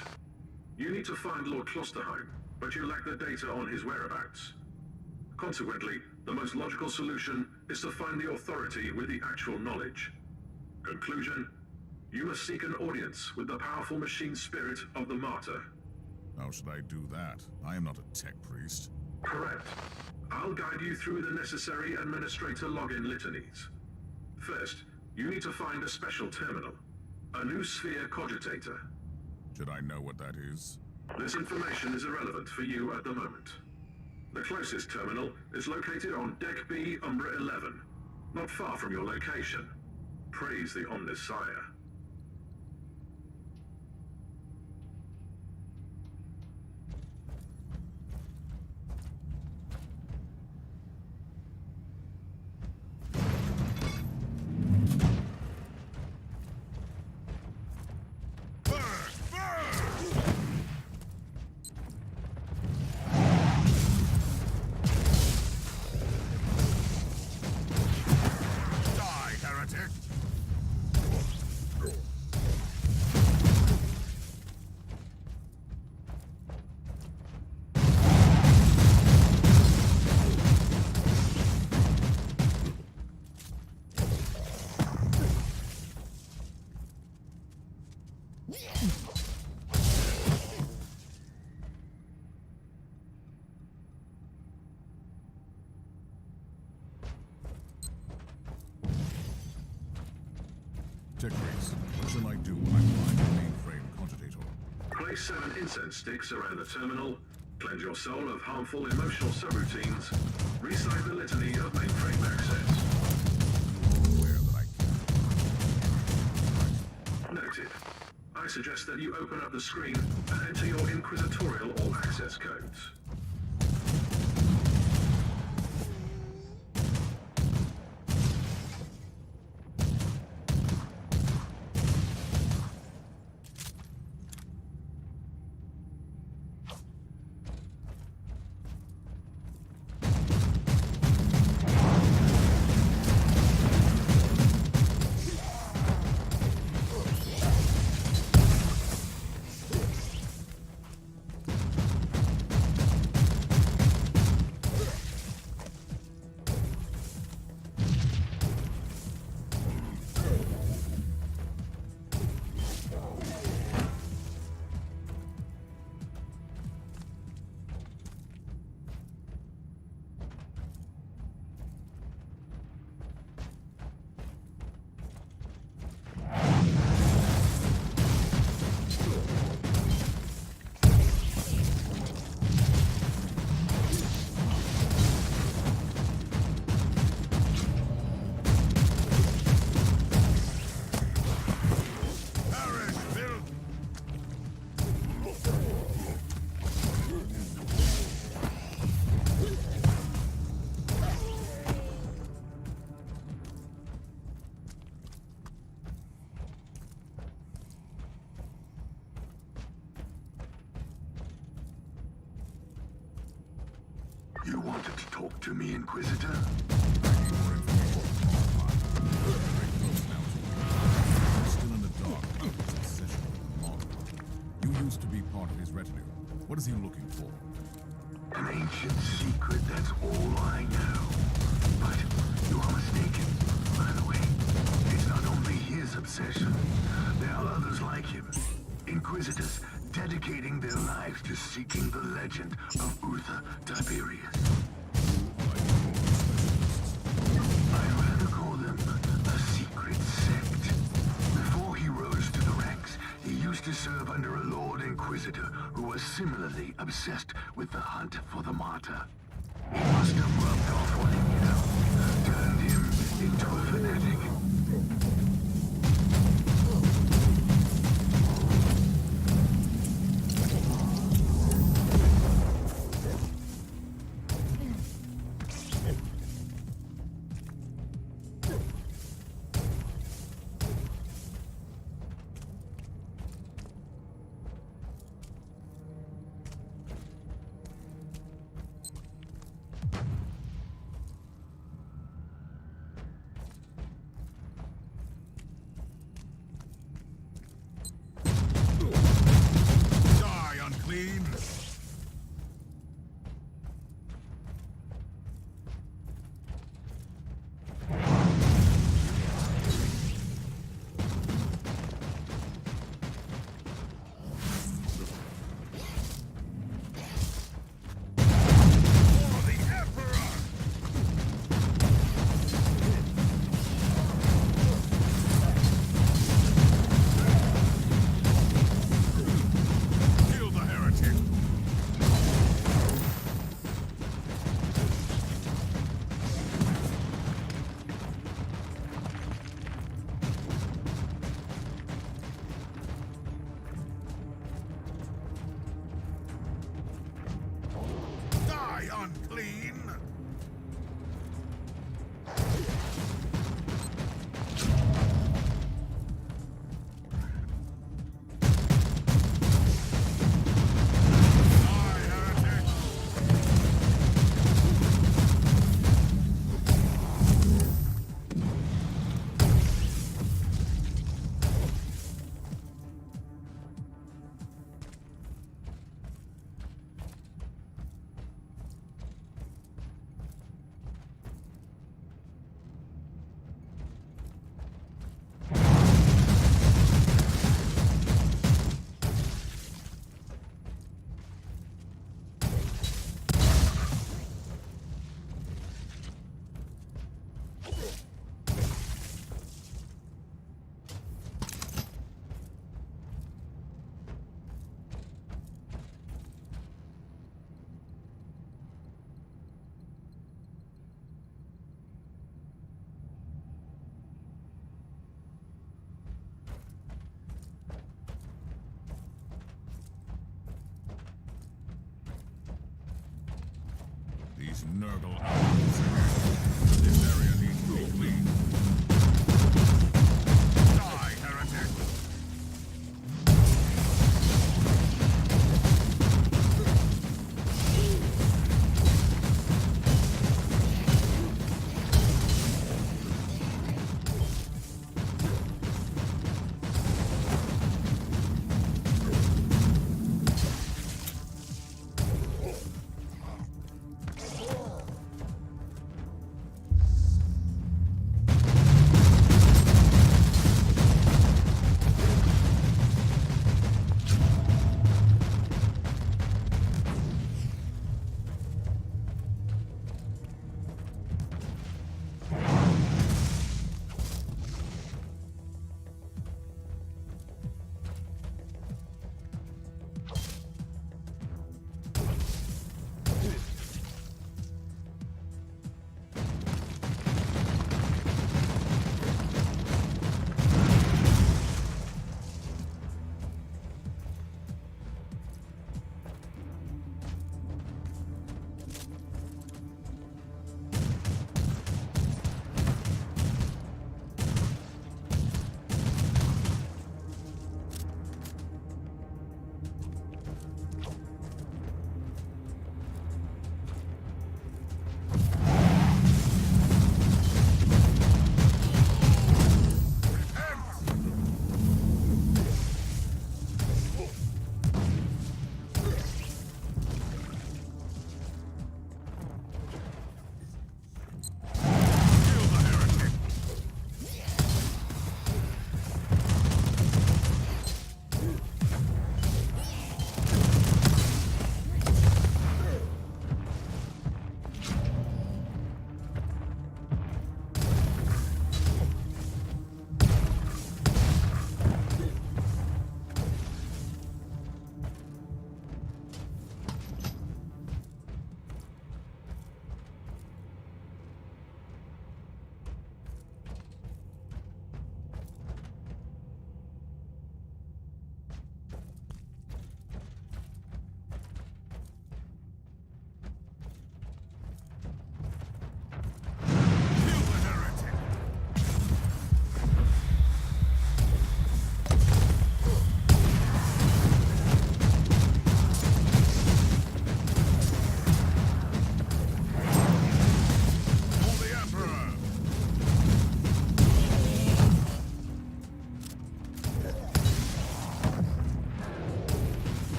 C: You need to find Lord Klosterheim, but you lack the data on his whereabouts. Consequently, the most logical solution is to find the authority with the actual knowledge. Conclusion: you must seek an audience with the powerful machine spirit of the Martyr.
B: How should I do that? I am not a tech priest.
C: Correct. I'll guide you through the necessary administrator login litanies. First, you need to find a special terminal. A new sphere cogitator.
B: Should I know what that is?
C: This information is irrelevant for you at the moment. The closest terminal is located on Deck B, Umbra 11, not far from your location. Praise the Omnissiah.
B: Tech Race. What shall I do when I find the mainframe cogitator?
C: Place 7 incense sticks around the terminal, cleanse your soul of harmful emotional subroutines, recite the litany of mainframe access.
B: You are aware that I can.
C: Noted. I suggest that you open up the screen and enter your Inquisitorial all-access codes.
J: You wanted to talk to me, Inquisitor?
B: Still in the dark about his obsession with the model. You used to be part of his retinue. What is he looking for?
J: An ancient secret, that's all I know. But you are mistaken. By the way, it's not only his obsession. There are others like him. Inquisitors dedicating their lives to seeking the legend of Uther Tiberius. I'd rather call them a secret sect. Before he rose to the ranks, he used to serve under a Lord Inquisitor who was similarly obsessed with the hunt for the martyr. He must have rubbed off on him, turned him into a fanatic.
B: these Nurgle owls again. This area needs to be cleaned. Die, heretic!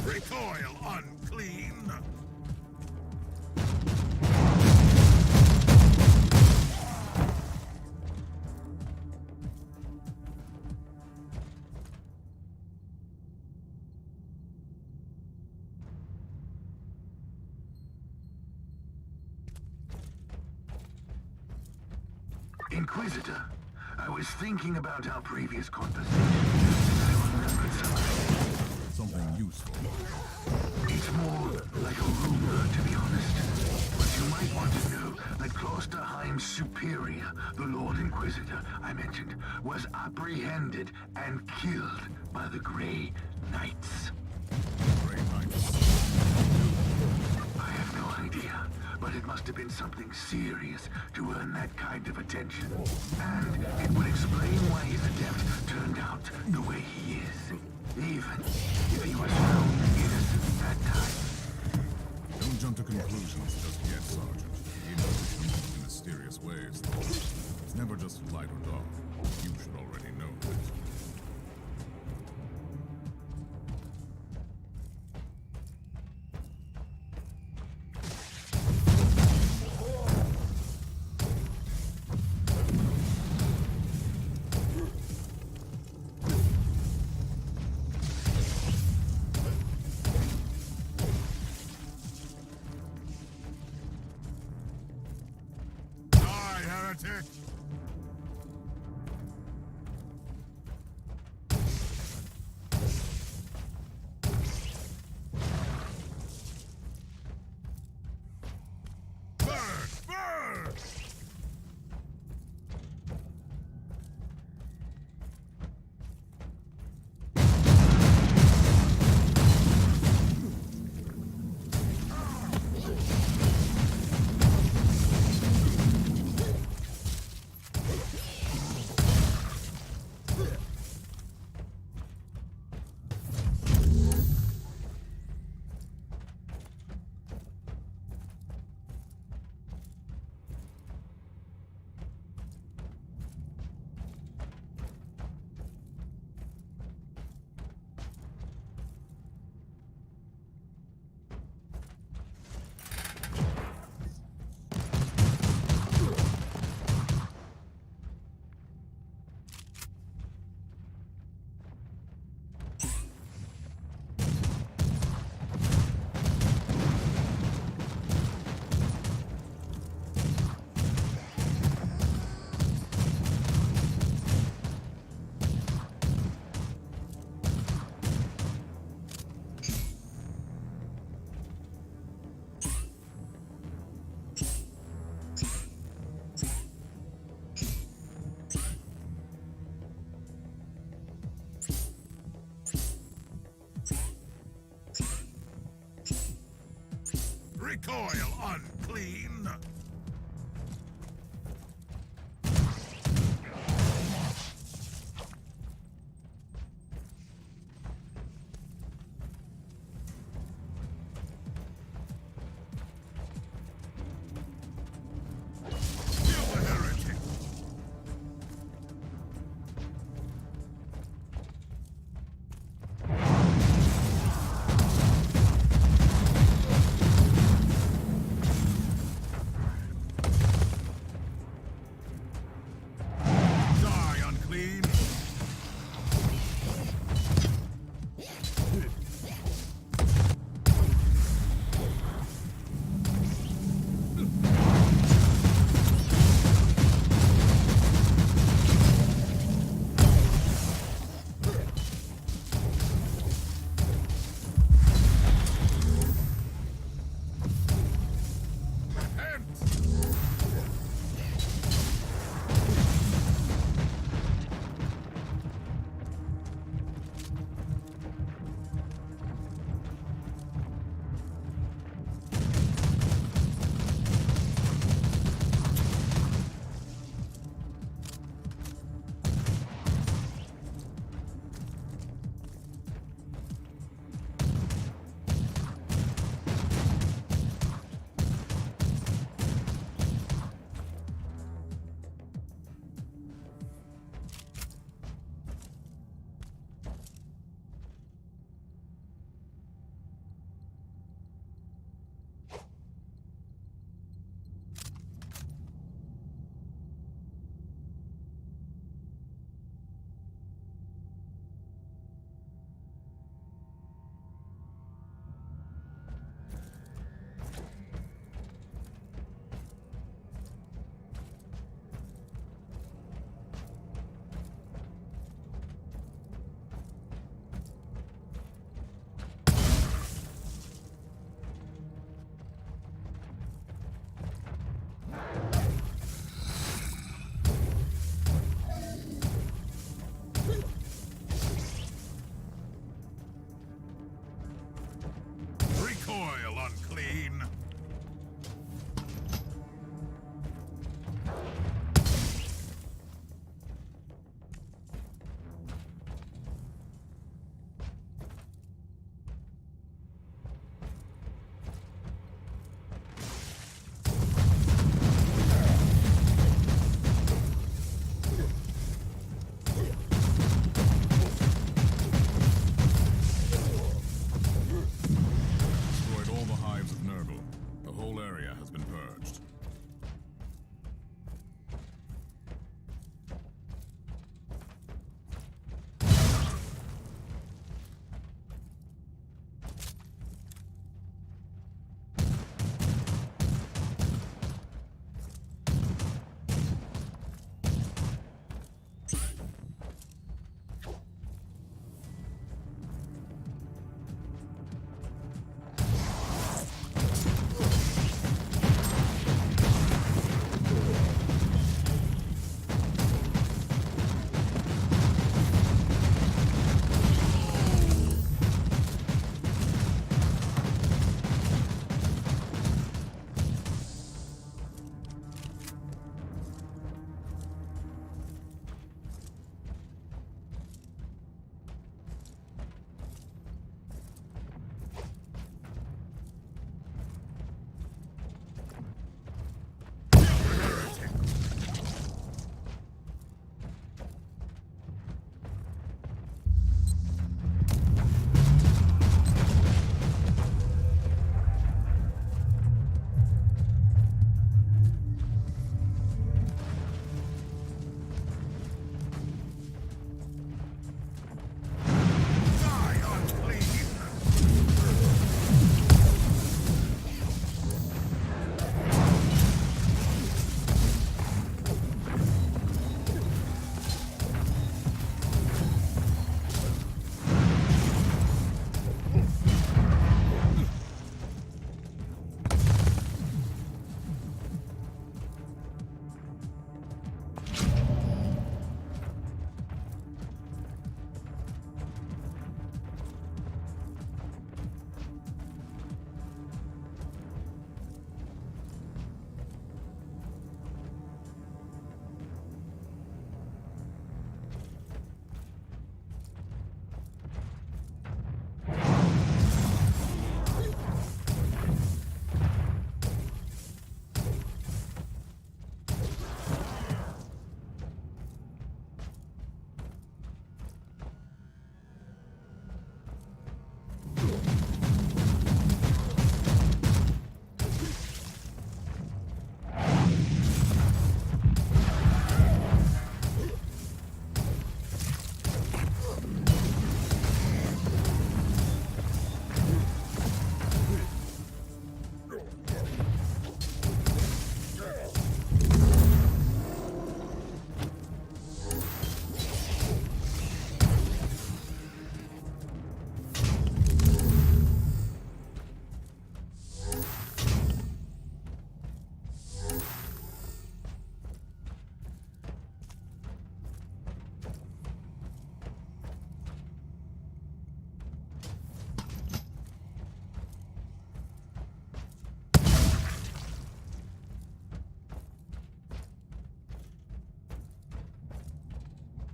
B: Recoil unclean!
J: Inquisitor, I was thinking about our previous conversation. I remembered something.
B: Something useful.
J: It's more like a rumor, to be honest. But you might want to know that Klosterheim's superior, the Lord Inquisitor I mentioned, was apprehended and killed by the Grey Knights.
B: Grey Knights.
J: I have no idea, but it must have been something serious to earn that kind of attention. And it would explain why his adept turned out the way he is. Even if he was found innocent that time.
B: Don't jump to conclusions just yet, Sergeant. The Inquisition moves in mysterious ways. It's never just light or dark. You should already know that. Heretic!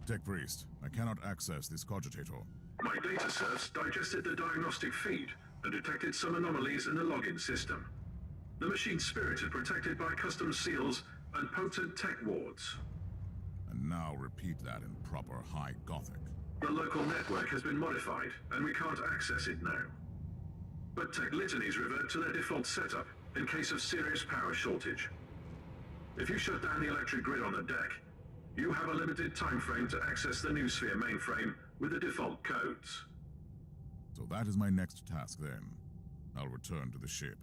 B: Tech Priest, I cannot access this cogitator.
C: My data serves digested the diagnostic feed and detected some anomalies in the login system. The machine's spirit is protected by custom seals and potent tech wards.
B: And now repeat that in proper High Gothic.
C: The local network has been modified, and we can't access it now. But tech litanies revert to their default setup in case of serious power shortage. If you shut down the electric grid on the deck, you have a limited time frame to access the new Sphere mainframe with the default codes.
B: So that is my next task then. I'll return to the ship.